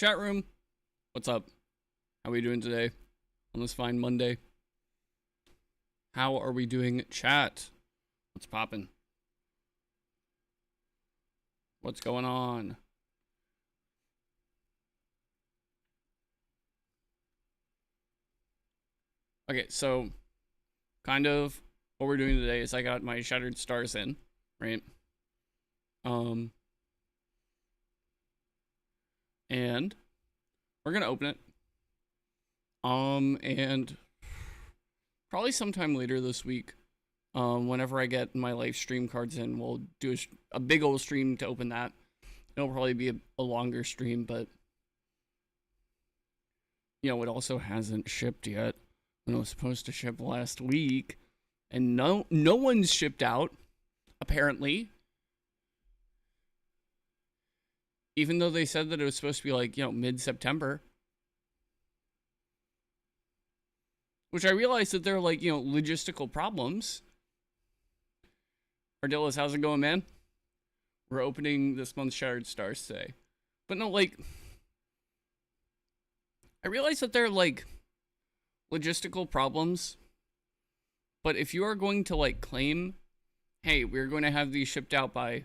Chat room, what's up? How are we doing today on this fine Monday? How are we doing, chat? What's poppin'? What's going on? Okay, so kind of what we're doing today is I got my Shattered Stars in, right? And we're gonna open it. And probably sometime later this week, whenever I get my live stream cards in, we'll do a big old stream to open that. It'll probably be a longer stream, but you know, it also hasn't shipped yet. When it was supposed to ship last week, and no one's shipped out, apparently. Even though they said that it was supposed to be like, you know, mid-September. Which I realized that there are like, you know, logistical problems. Ardillas, how's it going, man? We're opening this month's Shattered Stars today. But no, like, I realized that there are like logistical problems. But if you are going to like claim, hey, we're going to have these shipped out by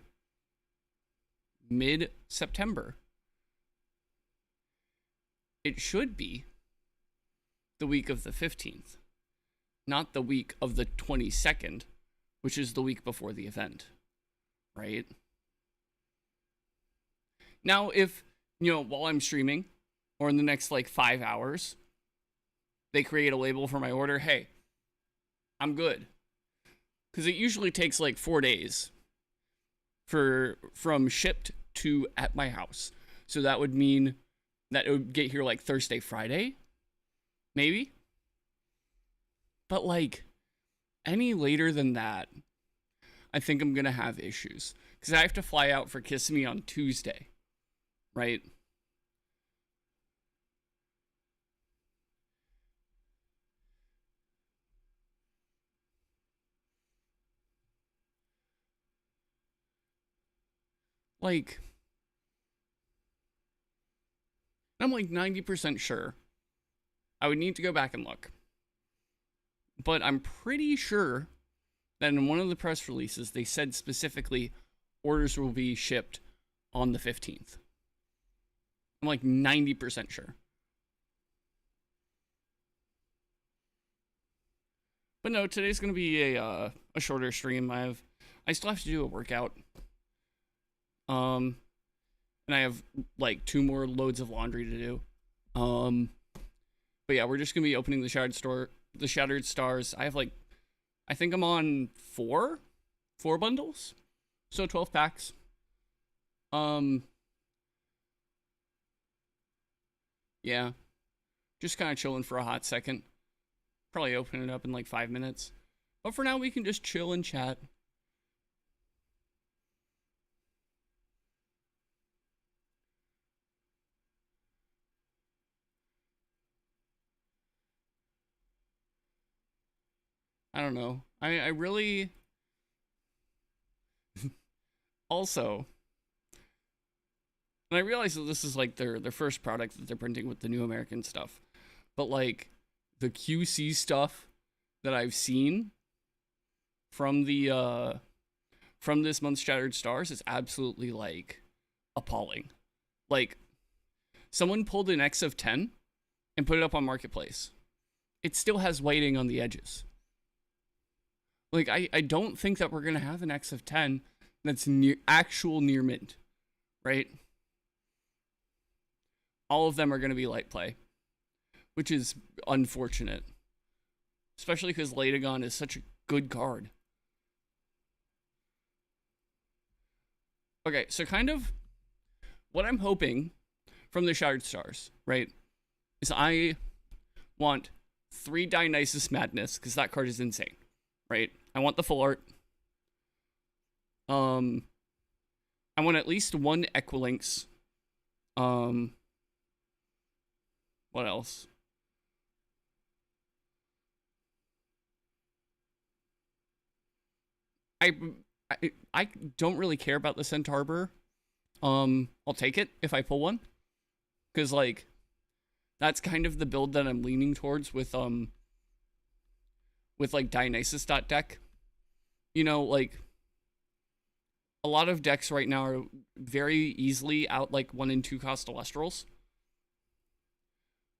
mid-September, it should be the week of the 15th, not the week of the 22nd, which is the week before the event, right? Now, if, you know, while I'm streaming, or in the next, like, 5 hours, they create a label for my order, hey, I'm good. Because it usually takes, like, 4 days from shipped to at my house. So that would mean that it would get here, like, Thursday, Friday, maybe? But, like, any later than that, I think I'm going to have issues. Because I have to fly out for Kissimmee on Tuesday, right? Like, I'm like 90% sure. I would need to go back and look. But I'm pretty sure that in one of the press releases, they said specifically orders will be shipped on the 15th. I'm like 90% sure. But no, today's going to be a shorter stream. I still have to do a workout. And I have like 2 more loads of laundry to do. But yeah, we're just going to be opening the Shattered Stars. I think I'm on 4 bundles. So 12 packs. Yeah. Just kind of chilling for a hot second. Probably open it up in like 5 minutes. But for now, we can just chill and chat. I don't know. I really... Also... And I realize that this is like their first product that they're printing with the New American stuff. But like, the QC stuff that I've seen from the from this month's Shattered Stars is absolutely like appalling. Like, someone pulled an X of 10 and put it up on Marketplace. It still has whiting on the edges. Like, I don't think that we're gonna have an X of 10 that's actual near mint, right? All of them are gonna be light play, which is unfortunate. Especially because Latagon is such a good card. Okay, so kind of what I'm hoping from the Shattered Stars, right, is I want 3 Dionysus Madness, because that card is insane, right? I want the full art. I want at least 1 Equilinx. What else? I don't really care about the Centaur. I'll take it if I pull one. Because, like, that's kind of the build that I'm leaning towards with like Dionysus.deck. You know, like, a lot of decks right now are very easily out like 1 and 2 cost Elestrals.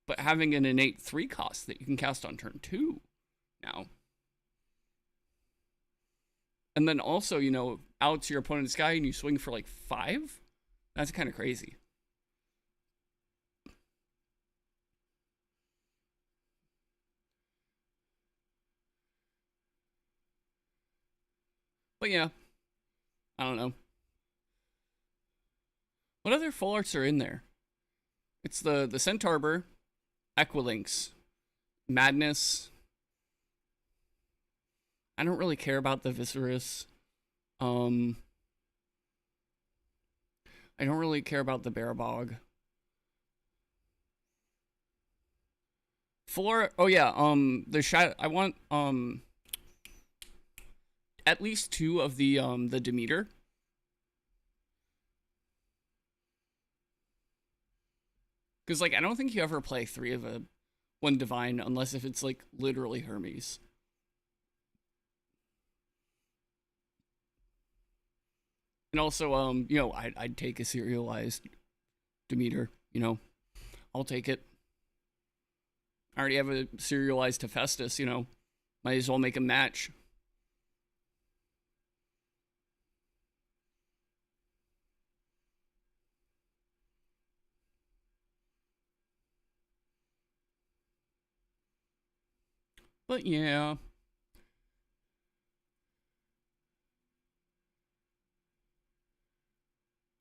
But having an innate 3 cost that you can cast on turn 2 now. And then also, you know, out to your opponent's guy and you swing for like 5? That's kind of crazy. But yeah, I don't know. What other full arts are in there? It's the Centaur, Equilinx, Madness. I don't really care about the Viserys. I don't really care about the Barabog. Oh yeah, the shadow. I want at least 2 of the Demeter. Because, like, I don't think you ever play 3 of a 1 divine unless if it's like literally Hermes. And also, you know, I'd take a serialized Demeter. You know, I'll take it. I already have a serialized Hephaestus. You know, might as well make a match. But yeah.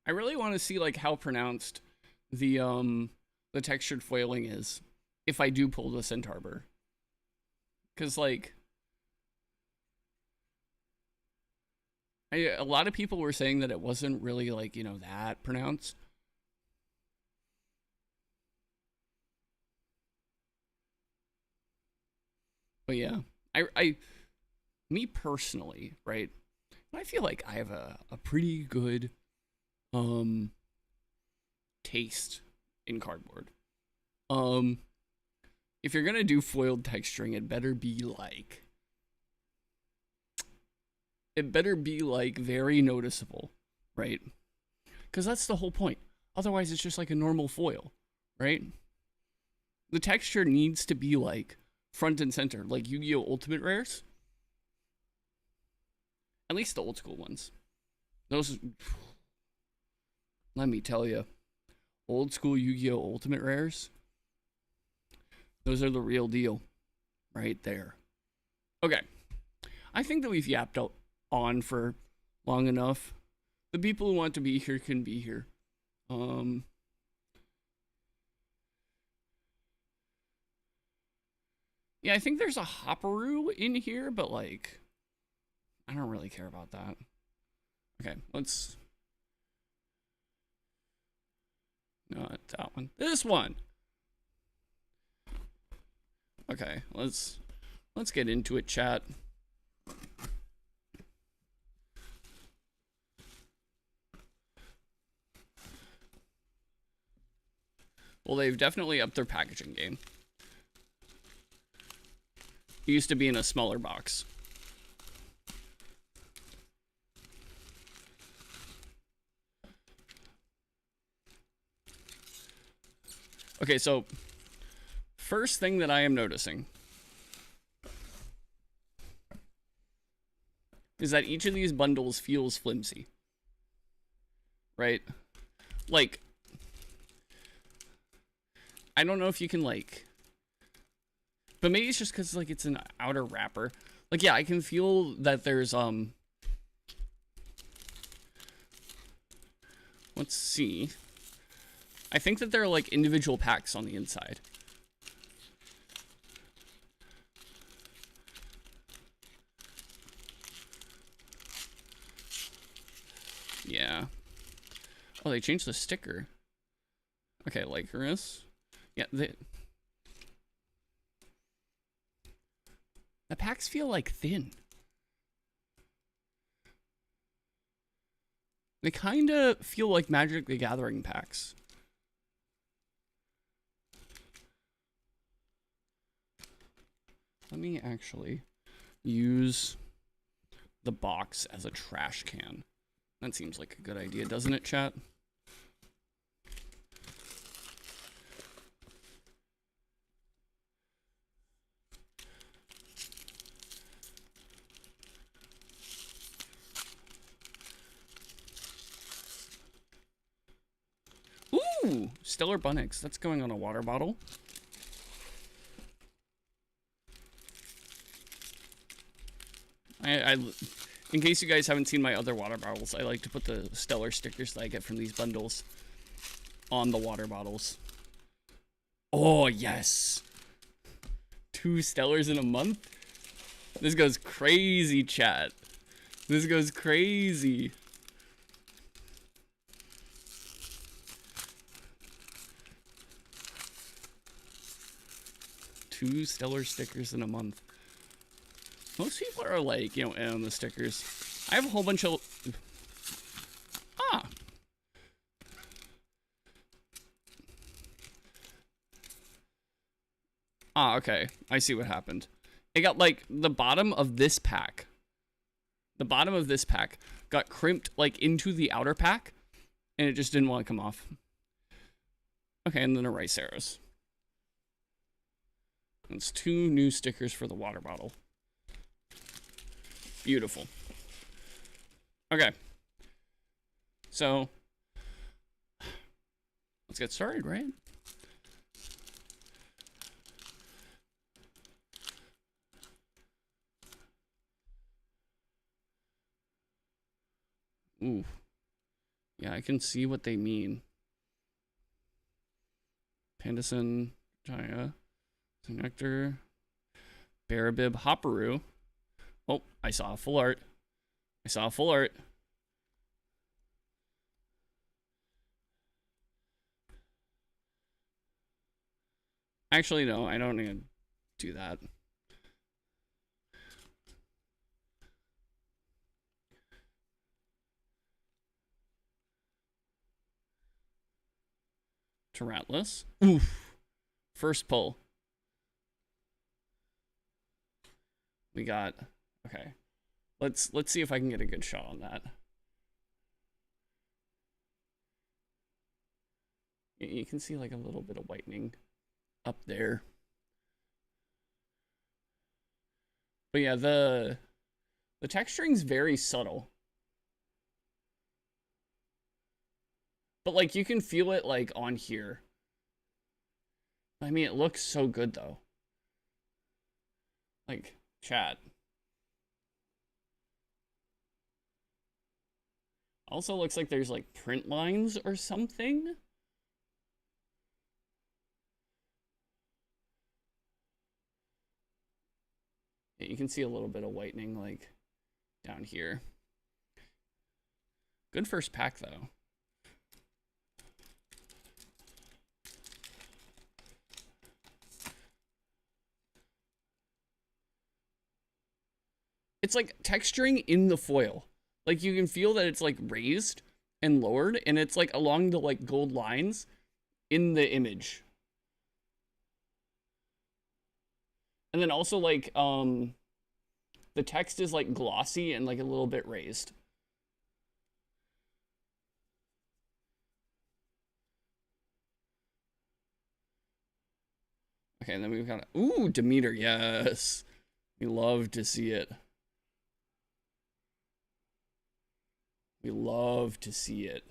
I really want to see like how pronounced the textured foiling is if I do pull the Centaur. Cause like a lot of people were saying that it wasn't really like, you know, that pronounced. But yeah, me personally, right? I feel like I have a pretty good taste in cardboard. If you're gonna do foiled texturing, it better be like very noticeable, right? Because that's the whole point. Otherwise, it's just like a normal foil, right? The texture needs to be like front and center, like Yu-Gi-Oh! Ultimate Rares. At least the old school ones. Those, let me tell you, old school Yu-Gi-Oh! Ultimate Rares, those are the real deal, right there. Okay, I think that we've yapped on for long enough. The people who want to be here can be here. Yeah, I think there's a Hopperoo in here, but like, I don't really care about that. Okay, let's. No, not that one. This one. Okay, let's get into it, chat. Well, they've definitely upped their packaging game. It used to be in a smaller box. Okay, so first thing that I am noticing is that each of these bundles feels flimsy. Right? Like, I don't know if you can like, but maybe it's just because like it's an outer wrapper. Like, yeah, I can feel that there's let's see. I think that there are like individual packs on the inside. Yeah. Oh, they changed the sticker. Okay, Lycoris. Yeah, the packs feel like thin. They kind of feel like Magic the Gathering packs. Let me actually use the box as a trash can. That seems like a good idea, doesn't it, chat? Ooh, Stellar Bunnix. That's going on a water bottle. In case you guys haven't seen my other water bottles, I like to put the Stellar stickers that I get from these bundles on the water bottles. Oh, yes. 2 Stellars in a month? This goes crazy, chat. This goes crazy. Two Stellar stickers in a month. Most people are like, you know, on the stickers. I have a whole bunch of... Okay. I see what happened. It got, like, the bottom of this pack. The bottom of this pack got crimped, like, into the outer pack. And it just didn't want to come off. Okay, and then a rice arrows. That's 2 new stickers for the water bottle. Beautiful. Okay. So, let's get started, right? Ooh. Yeah, I can see what they mean. Pandison, Jaya, Nectar, Barabib, Hopperoo. Oh, I saw a full art. I saw a full art. Actually, no, I don't need to do that. Taratless. Oof. First pull. We got... Okay. Let's see if I can get a good shot on that. You can see like a little bit of whitening up there. But yeah, the texturing's very subtle. But like you can feel it like on here. I mean, it looks so good though. Like, chat. Also looks like there's like print lines or something. Yeah, you can see a little bit of whitening like down here. Good first pack though. It's like texturing in the foil. Like you can feel that it's like raised and lowered and it's like along the like gold lines in the image. And then also like the text is like glossy and like a little bit raised. Okay, and then we've got ooh, Demeter, yes. We love to see it. We love to see it.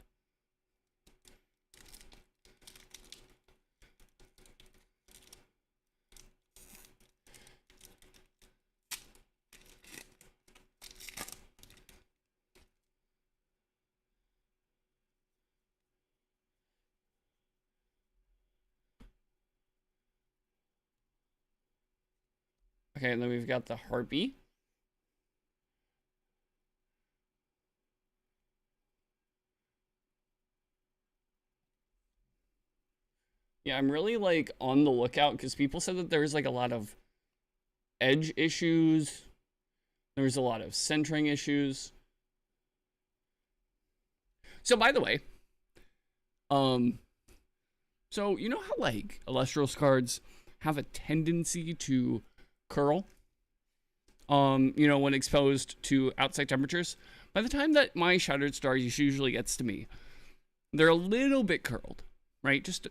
Okay, and then we've got the Harpy. Yeah, I'm really like on the lookout because people said that there's like a lot of edge issues. There's a lot of centering issues. So by the way, so you know how like Illustrious cards have a tendency to curl you know, when exposed to outside temperatures. By the time that my Shattered Stars usually gets to me, they're a little bit curled, right? Just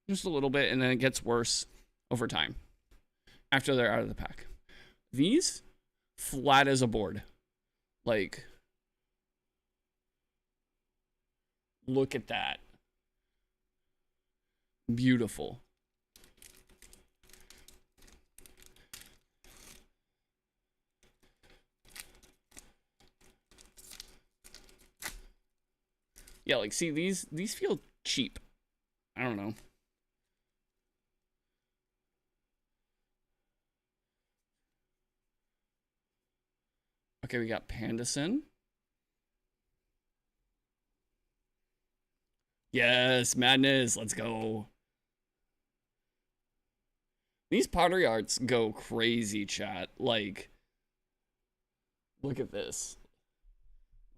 a little bit, and then it gets worse over time after they're out of the pack. These, flat as a board. Like, look at that. Beautiful. Yeah, like, see, these feel cheap. I don't know. Okay, we got Pandison. Yes, madness. Let's go. These pottery arts go crazy, chat. Like, look at this.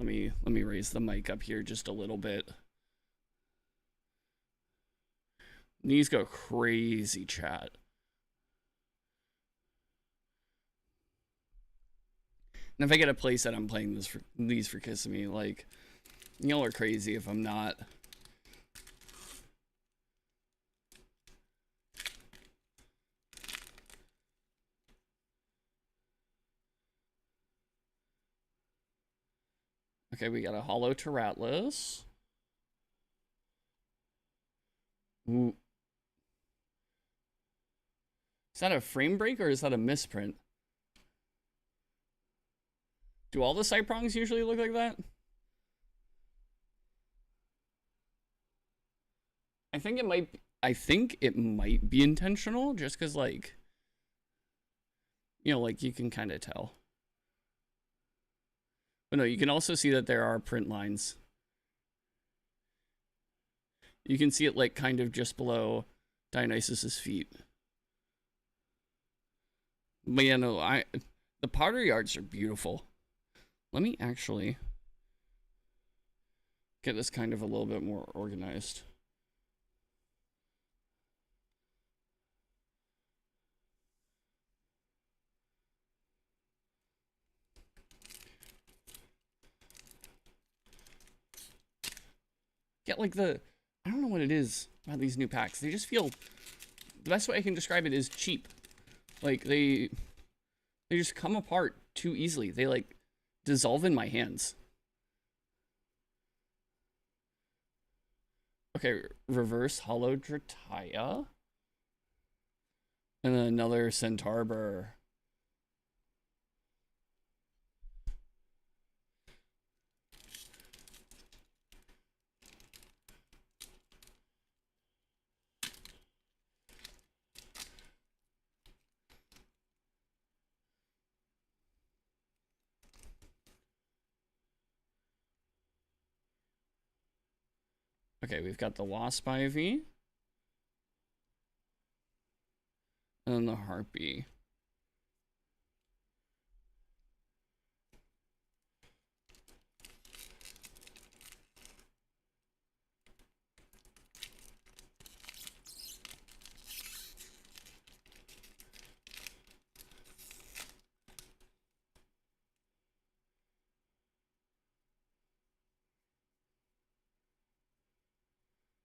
Let me raise the mic up here just a little bit. These go crazy, chat. And if I get a playset, I'm playing these for Kissimmee. Like, y'all are crazy if I'm not. Okay, we got a hollow Terratlas. Ooh. Is that a frame break or is that a misprint? Do all the side prongs usually look like that? I think it might be intentional just cuz like, you know, like you can kind of tell. But no, you can also see that there are print lines. You can see it like kind of just below Dionysus's feet. But yeah, no, the pottery arts are beautiful. Let me actually get this kind of a little bit more organized. Get like I don't know what it is about these new packs. They just feel, the best way I can describe it is cheap. Like they just come apart too easily. They like dissolve in my hands. Okay, reverse hollow Drataya. And then another Centaur. Okay, we've got the Wasp Ivy. And then the Harpy.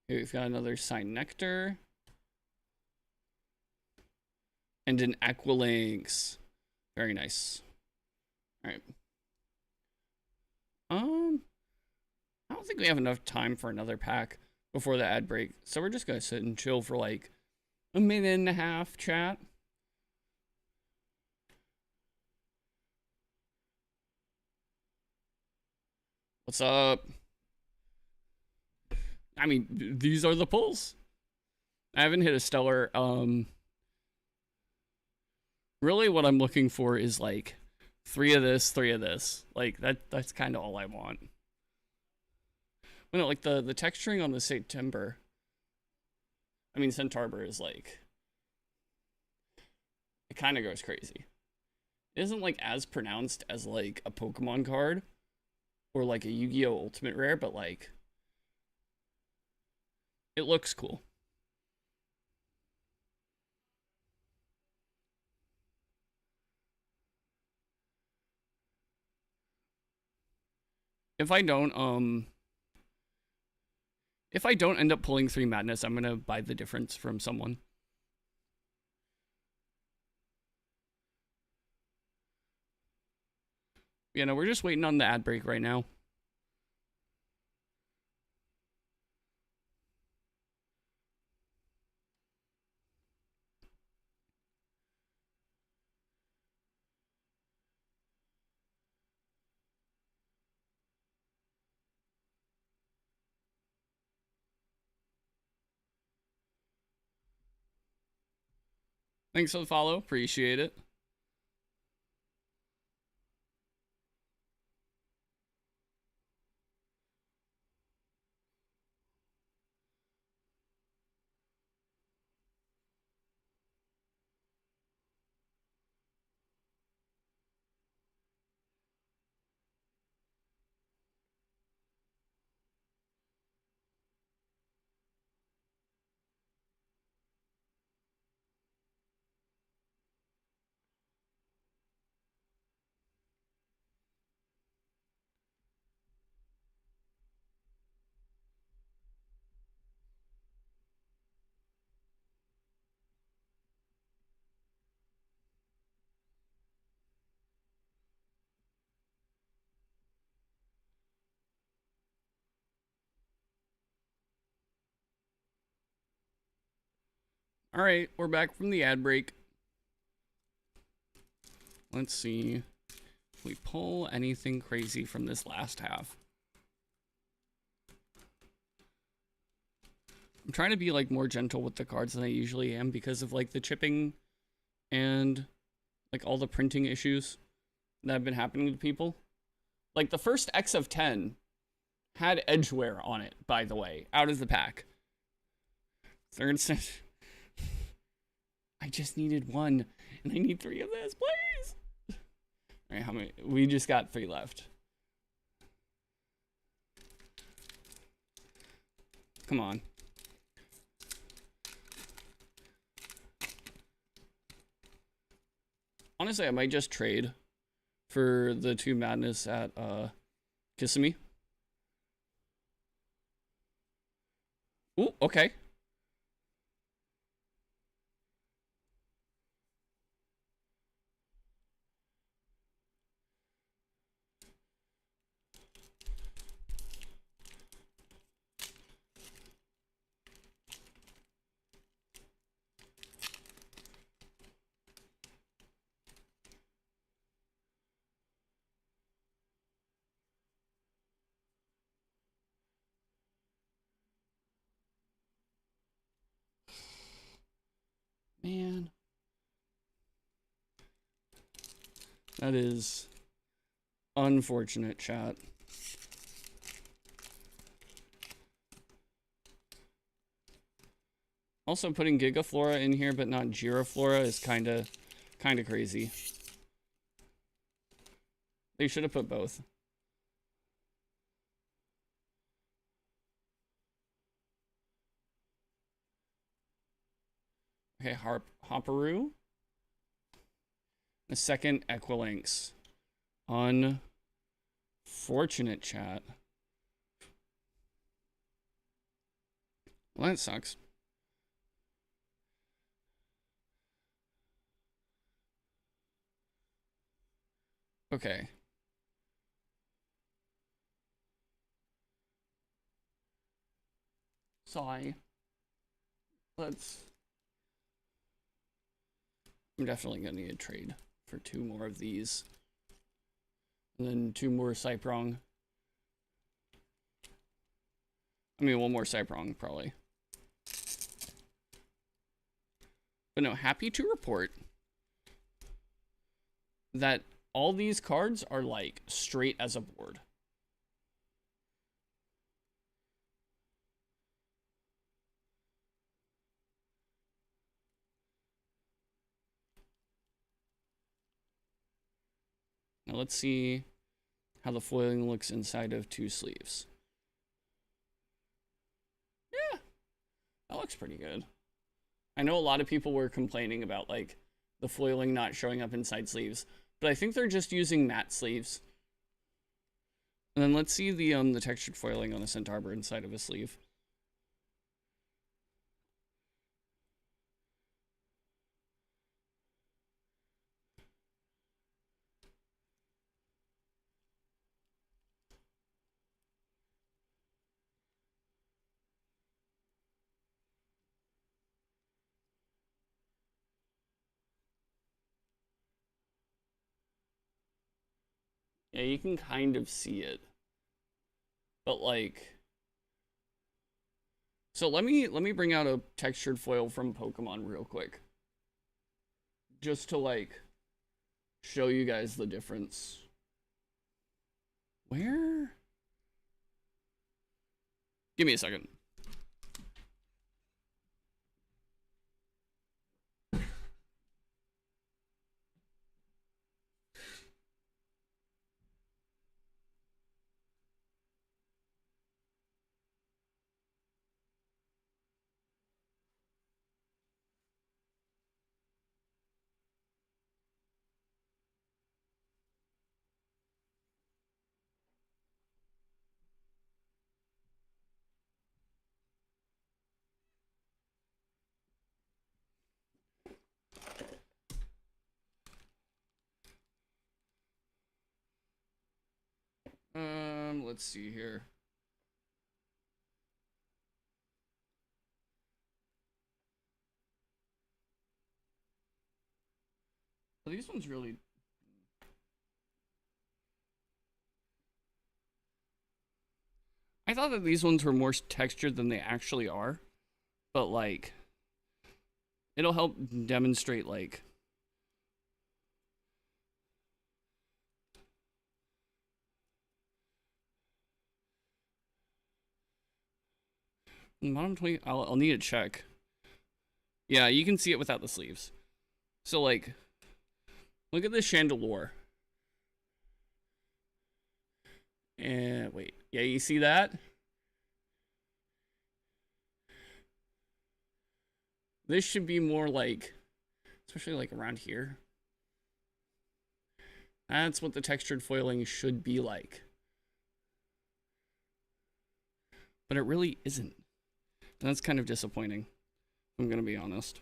Okay, we've got another Nectar. And an Aquilynx. Very nice. Alright. I don't think we have enough time for another pack before the ad break. So we're just gonna sit and chill for like a minute and a half, chat. What's up? I mean, these are the pulls. I haven't hit a stellar. Really what I'm looking for is like 3 of this, 3 of this. Like that's kind of all I want. Well, no, like the texturing on the September. I mean, Centaur is like, it kind of goes crazy. It isn't like as pronounced as like a Pokemon card or like a Yu-Gi-Oh! Ultimate Rare, but like, it looks cool. if I don't if I don't end up pulling 3 Madness, I'm gonna buy the difference from someone. You know, we're just waiting on the ad break right now. Thanks for the follow. Appreciate it. All right, we're back from the ad break. Let's see if we pull anything crazy from this last half. I'm trying to be like more gentle with the cards than I usually am because of like the chipping and like all the printing issues that have been happening to people. Like the first X of 10 had edge wear on it, by the way, out of the pack. Third set. I just needed one, and I need 3 of this, please. All right, how many? We just got 3 left. Come on. Honestly, I might just trade for the 2 Madness at Kissimmee. Ooh, okay. Man. That is unfortunate, chat. Also, putting Gigaflora in here but not Giraflora is kind of crazy. They should have put both. Okay, Hopperoo. The second Equilinx. Unfortunate, chat. Well, that sucks. Okay. Sigh. I'm definitely gonna need a trade for 2 more of these. And then 2 more Cyprong. I mean, 1 more Cyprong, probably. But no, happy to report that all these cards are like straight as a board. Now let's see how the foiling looks inside of 2 sleeves. Yeah, that looks pretty good. I know a lot of people were complaining about like the foiling not showing up inside sleeves, but I think they're just using matte sleeves. And then let's see the textured foiling on a Scent Arbor inside of a sleeve. Yeah, you can kind of see it. But like, so let me bring out a textured foil from Pokemon real quick. Just to like show you guys the difference. Where? Give me a second. Let's see here. Well, these ones really. I thought that these ones were more textured than they actually are, but like, it'll help demonstrate like. Bottom 20. I'll need a check. Yeah, you can see it without the sleeves. So like, look at this Chandelure. And wait, yeah, you see that? This should be more like, especially like around here. That's what the textured foiling should be like. But it really isn't. And that's kind of disappointing. I'm gonna be honest.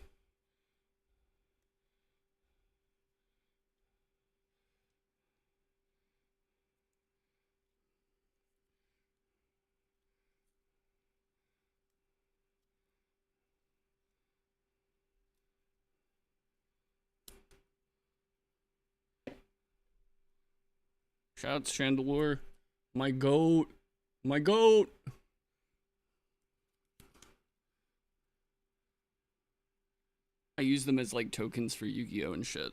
Shouts Chandelure. My goat. My goat. I use them as like tokens for Yu-Gi-Oh and shit.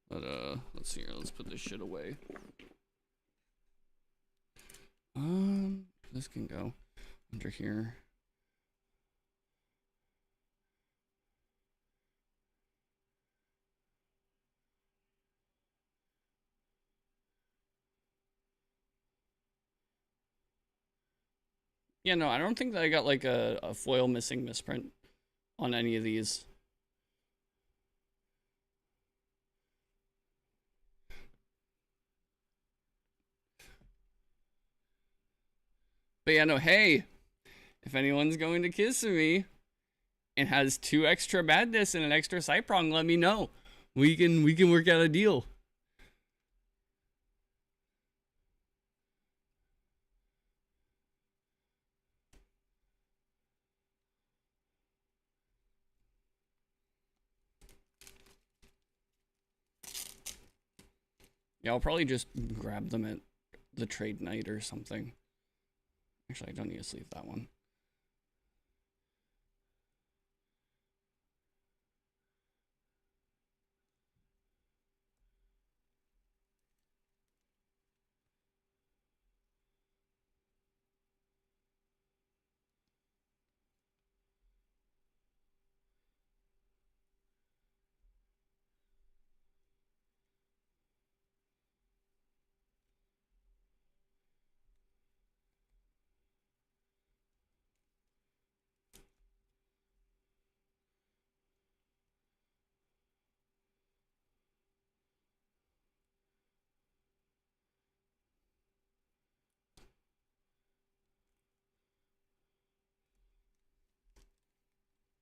But let's see here. Let's put this shit away. This can go under here. Yeah, no, I don't think that I got like a foil missing misprint on any of these. But yeah, no, hey, if anyone's going to Kissimmee and has 2 extra madness and an extra Cyprong, let me know. We can work out a deal. Yeah, I'll probably just grab them at the trade night or something. Actually, I don't need to sleeve that one.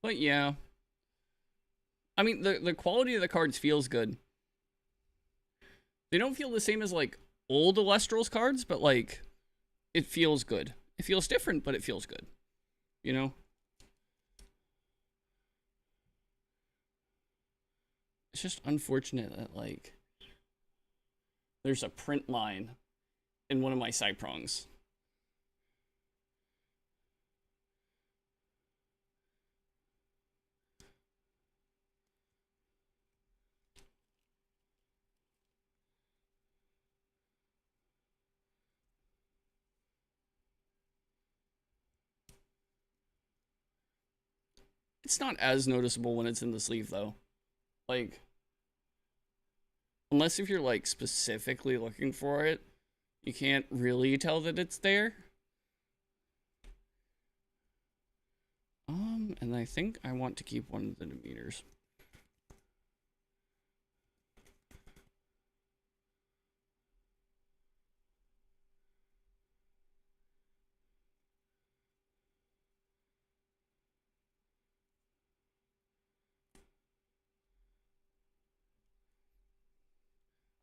But yeah, I mean the quality of the cards feels good. They don't feel the same as like old Elestrals cards, but like it feels good. It feels different, but it feels good. You know? It's just unfortunate that like there's a print line in one of my side prongs. It's not as noticeable when it's in the sleeve though. Like unless if you're like specifically looking for it, you can't really tell that it's there. And I think I want to keep one of the meters.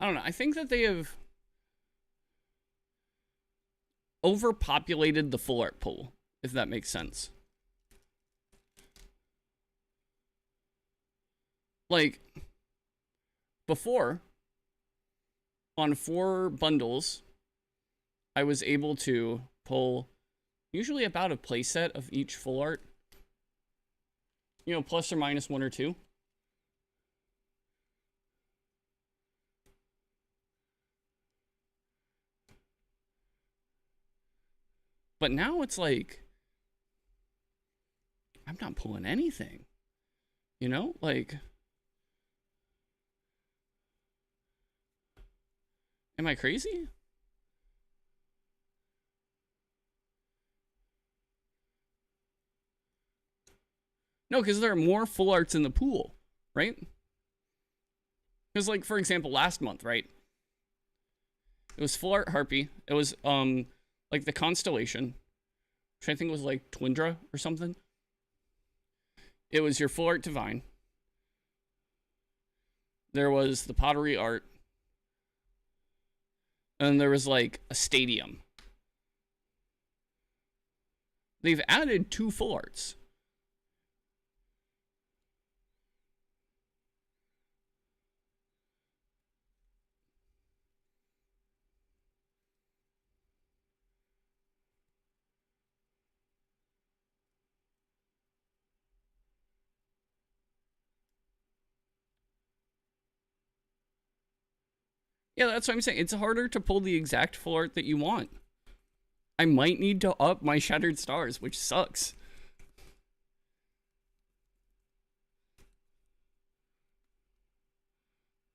I don't know. I think that they have overpopulated the full art pool, if that makes sense. Like, before, on 4 bundles, I was able to pull usually about a playset of each full art. You know, plus or minus 1 or 2. But now it's like, I'm not pulling anything. You know? Like, am I crazy? No, because there are more full arts in the pool, right? Because, like, for example, last month, right? It was full art Harpy. It was, like the Constellation, which I think was like Twindra or something. It was your full art Divine. There was the Pottery art. And there was like a Stadium. They've added 2 full arts. Yeah, that's what I'm saying. It's harder to pull the exact full art that you want. I might need to up my Shattered Stars, which sucks.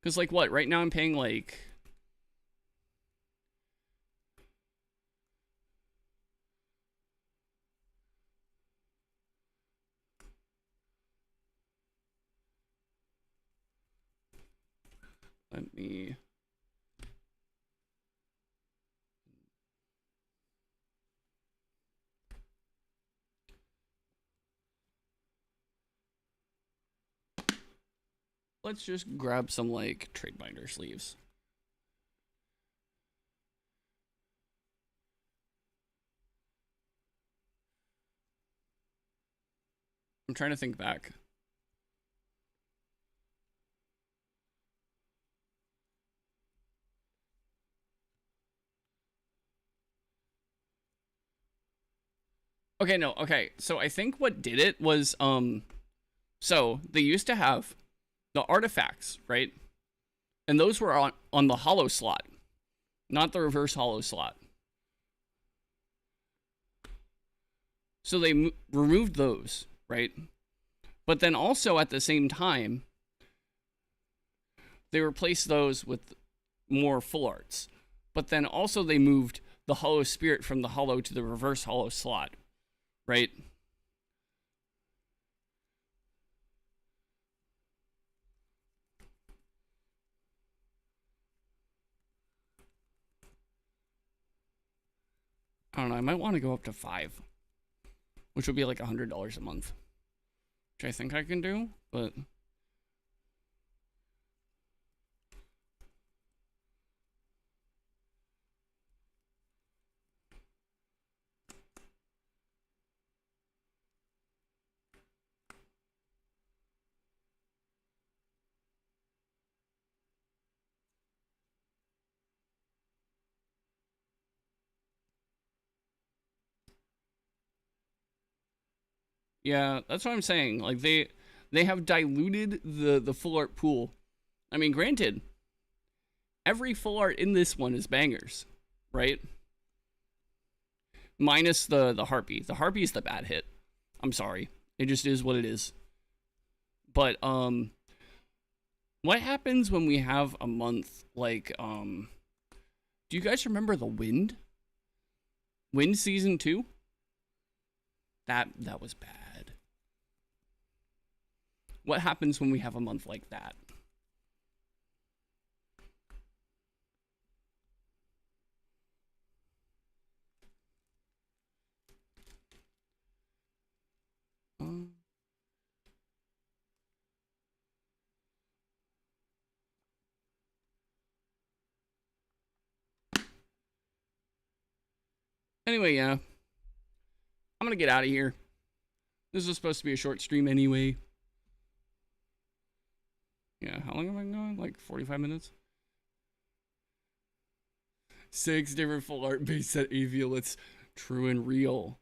Because, like, what? Right now I'm paying, like... Let me... Let's just grab some, like, trade binder sleeves. I'm trying to think back. Okay, no, okay. So I think what did it was, so they used to have the artifacts, right? And those were on the hollow slot, not the reverse hollow slot. So they removed those, right? But then also at the same time, they replaced those with more full arts. But then also they moved the hollow spirit from the hollow to the reverse hollow slot, right? I don't know. I might want to go up to 5, which would be like $100 a month. which I think I can do, but yeah, that's what I'm saying. Like they have diluted the full art pool. I mean, granted, every full art in this one is bangers, right? Minus the harpy. The harpy is the bad hit. I'm sorry. It just is what it is. But what happens when we have a month like do you guys remember the Wind? Wind season 2? That was bad. What happens when we have a month like that? Anyway, yeah. I'm gonna get out of here. This was supposed to be a short stream anyway. Yeah, how long have I been going? Like 45 minutes? 6 different full art base set aviolets. True and real.